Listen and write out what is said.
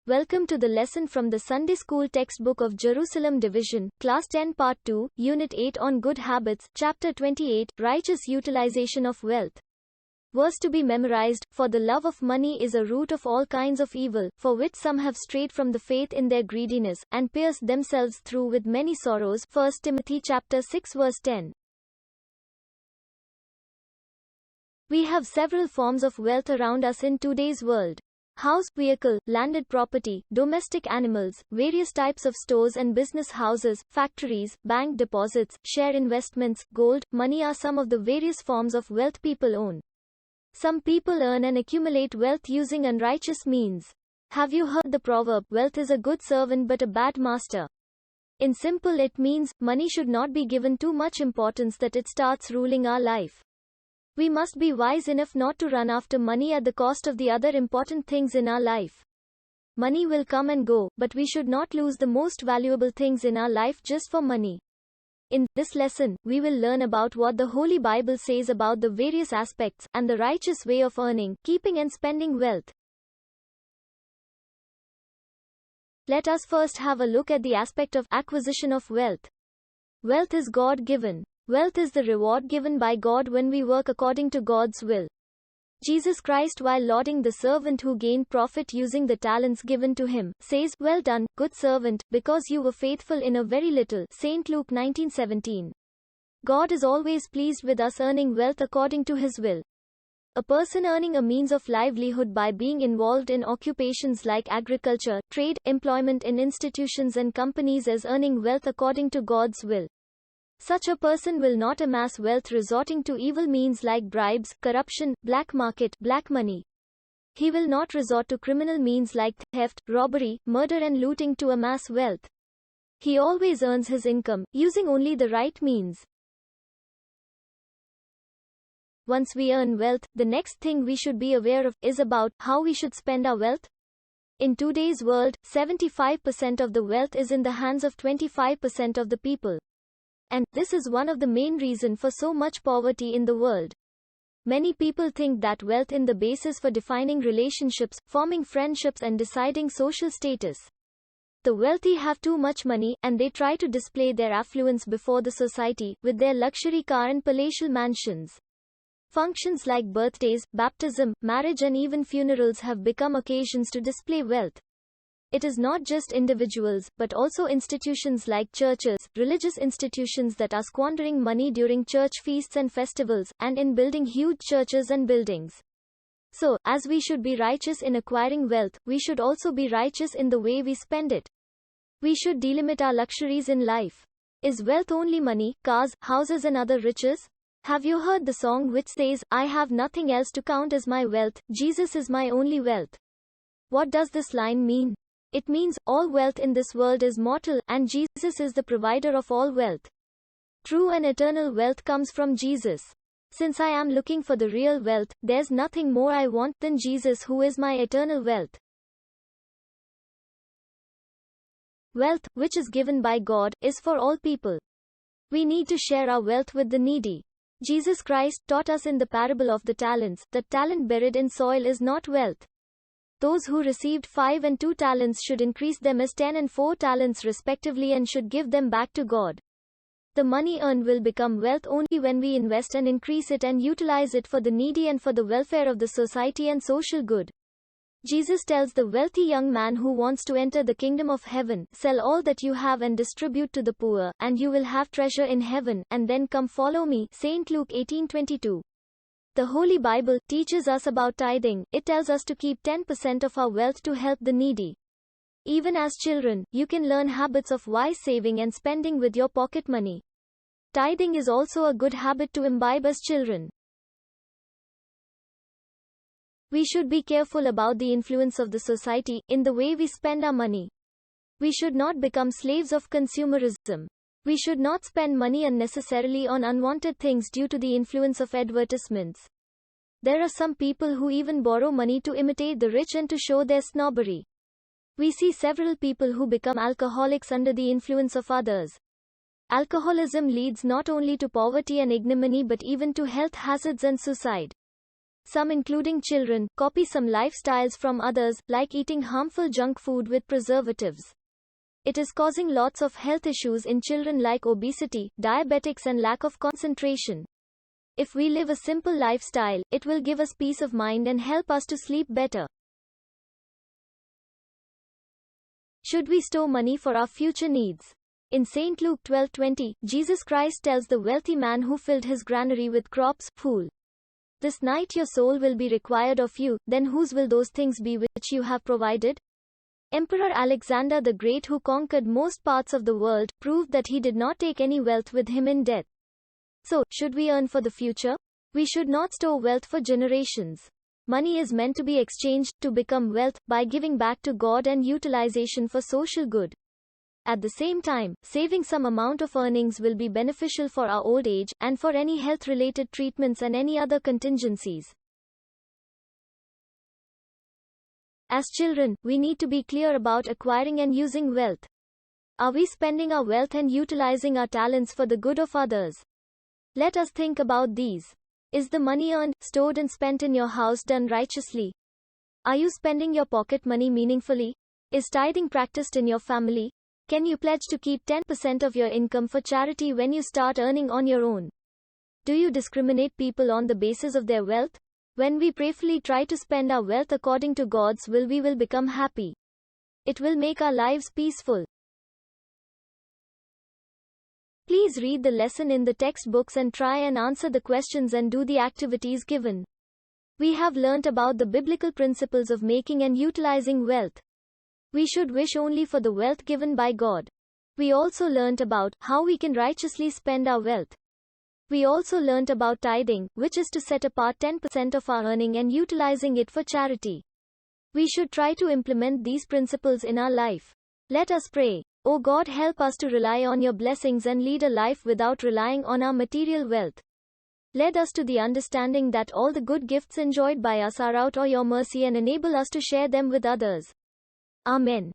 Welcome to the lesson from the Sunday School textbook of Jerusalem Division, Class 10 Part 2, Unit 8 on Good Habits, Chapter 28, Righteous Utilization of Wealth. Verse to be memorized, for the love of money is a root of all kinds of evil, for which some have strayed from the faith in their greediness, and pierced themselves through with many sorrows. 1 Timothy chapter 6 verse 10. We have several forms of wealth around us in today's world. House, vehicle, landed property, domestic animals, various types of stores and business houses, factories, bank deposits, share investments, gold, money are some of the various forms of wealth people own. Some people earn and accumulate wealth using unrighteous means. Have you heard the proverb, wealth is a good servant but a bad master? In simple, it means, money should not be given too much importance that it starts ruling our life. We must be wise enough not to run after money at the cost of the other important things in our life. Money will come and go, but we should not lose the most valuable things in our life just for money. In this lesson, we will learn about what the Holy Bible says about the various aspects and the righteous way of earning, keeping and spending wealth. Let us first have a look at the aspect of acquisition of wealth. Wealth is God-given. Wealth is the reward given by God when we work according to God's will. Jesus Christ, while lauding the servant who gained profit using the talents given to him, says, "Well done, good servant, because you were faithful in a very little." St. Luke 19:17. God is always pleased with us earning wealth according to his will. A person earning a means of livelihood by being involved in occupations like agriculture, trade, employment in institutions and companies is earning wealth according to God's will. Such a person will not amass wealth resorting to evil means like bribes, corruption, black market, black money. He will not resort to criminal means like theft, robbery, murder and looting to amass wealth. He always earns his income, using only the right means. Once we earn wealth, the next thing we should be aware of is about how we should spend our wealth. In today's world, 75% of the wealth is in the hands of 25% of the people. And this is one of the main reasons for so much poverty in the world. Many people think that wealth is the basis for defining relationships, forming friendships and deciding social status. The wealthy have too much money, and they try to display their affluence before the society, with their luxury car and palatial mansions. Functions like birthdays, baptism, marriage and even funerals have become occasions to display wealth. It is not just individuals, but also institutions like churches, religious institutions that are squandering money during church feasts and festivals, and in building huge churches and buildings. So, as we should be righteous in acquiring wealth, we should also be righteous in the way we spend it. We should delimit our luxuries in life. Is wealth only money, cars, houses and other riches? Have you heard the song which says, "I have nothing else to count as my wealth, Jesus is my only wealth"? What does this line mean? It means, all wealth in this world is mortal, and Jesus is the provider of all wealth. True and eternal wealth comes from Jesus. Since I am looking for the real wealth, there's nothing more I want than Jesus, who is my eternal wealth. Wealth, which is given by God, is for all people. We need to share our wealth with the needy. Jesus Christ taught us in the parable of the talents that talent buried in soil is not wealth. Those who received 5 and 2 talents should increase them as 10 and 4 talents respectively and should give them back to God. The money earned will become wealth only when we invest and increase it and utilize it for the needy and for the welfare of the society and social good. Jesus tells the wealthy young man who wants to enter the kingdom of heaven, "Sell all that you have and distribute to the poor, and you will have treasure in heaven, and then come follow me." St. Luke 18:22. The Holy Bible teaches us about tithing. It tells us to keep 10% of our wealth to help the needy. Even as children, you can learn habits of wise saving and spending with your pocket money. Tithing is also a good habit to imbibe as children. We should be careful about the influence of the society in the way we spend our money. We should not become slaves of consumerism. We should not spend money unnecessarily on unwanted things due to the influence of advertisements. There are some people who even borrow money to imitate the rich and to show their snobbery. We see several people who become alcoholics under the influence of others. Alcoholism leads not only to poverty and ignominy but even to health hazards and suicide. Some, including children, copy some lifestyles from others, like eating harmful junk food with preservatives. It is causing lots of health issues in children like obesity, diabetics and lack of concentration. If we live a simple lifestyle, it will give us peace of mind and help us to sleep better. Should we store money for our future needs? In St. Luke 12:20, Jesus Christ tells the wealthy man who filled his granary with crops, "Fool, this night your soul will be required of you, then whose will those things be which you have provided?" Emperor Alexander the Great, who conquered most parts of the world, proved that he did not take any wealth with him in death. So, should we earn for the future? We should not store wealth for generations. Money is meant to be exchanged to become wealth by giving back to God and utilization for social good. At the same time, saving some amount of earnings will be beneficial for our old age and for any health-related treatments and any other contingencies. As children, we need to be clear about acquiring and using wealth. Are we spending our wealth and utilizing our talents for the good of others? Let us think about these. Is the money earned, stored and spent in your house done righteously? Are you spending your pocket money meaningfully? Is tithing practiced in your family? Can you pledge to keep 10% of your income for charity when you start earning on your own? Do you discriminate people on the basis of their wealth? When we prayerfully try to spend our wealth according to God's will, we will become happy. It will make our lives peaceful. Please read the lesson in the textbooks and try and answer the questions and do the activities given. We have learnt about the biblical principles of making and utilizing wealth. We should wish only for the wealth given by God. We also learnt about how we can righteously spend our wealth. We also learnt about tithing, which is to set apart 10% of our earning and utilizing it for charity. We should try to implement these principles in our life. Let us pray. O God, help us to rely on your blessings and lead a life without relying on our material wealth. Lead us to the understanding that all the good gifts enjoyed by us are out of your mercy and enable us to share them with others. Amen.